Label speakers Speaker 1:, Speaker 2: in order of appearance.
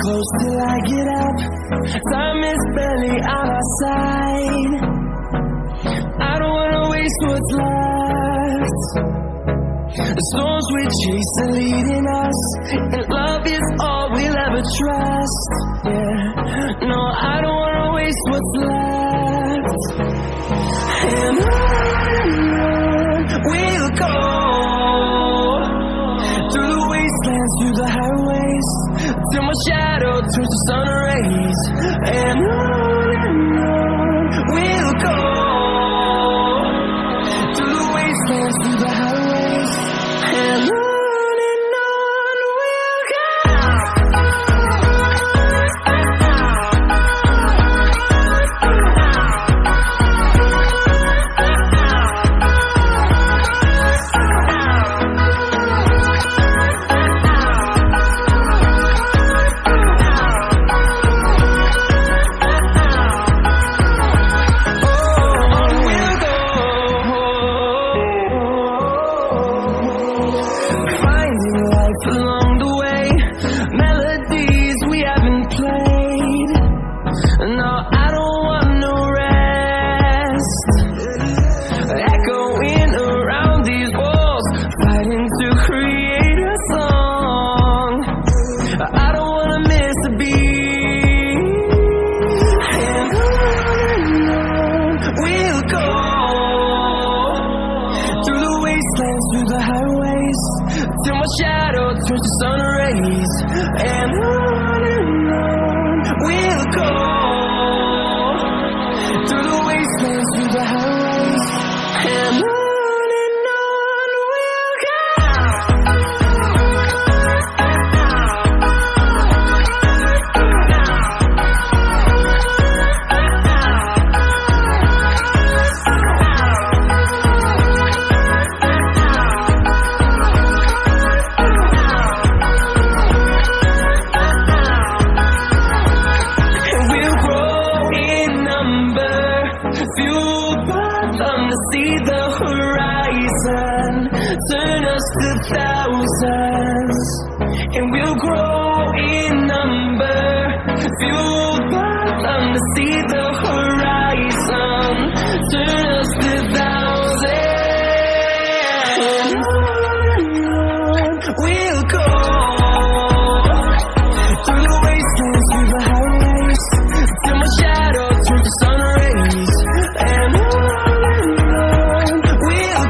Speaker 1: close till I get up. Time is barely on our side. I don't wanna waste what's left. The storms we chase are leading us, and love is all we'll ever trust. Yeah, no, I don't wanna waste what's left. And on we'll go, through the wastelands, through the highways, till my shadow turns to sun rays. And on we'll go, through the wastelands, through the highways, and on we'll go. Along the way, melodies we haven't played. No, I don't want no rest. Echoing around these walls, fighting to create a song. I don't wanna miss a beat. And on we'll go, through the wastelands, through the highways, till my shadow turns to sun rays. And on we'll go, through the wastelands, through the highways, and on we'll go. Fueled by them to see the horizon, turn us to thousands, and we'll grow in number. Fueled by them to see the horizon, turn us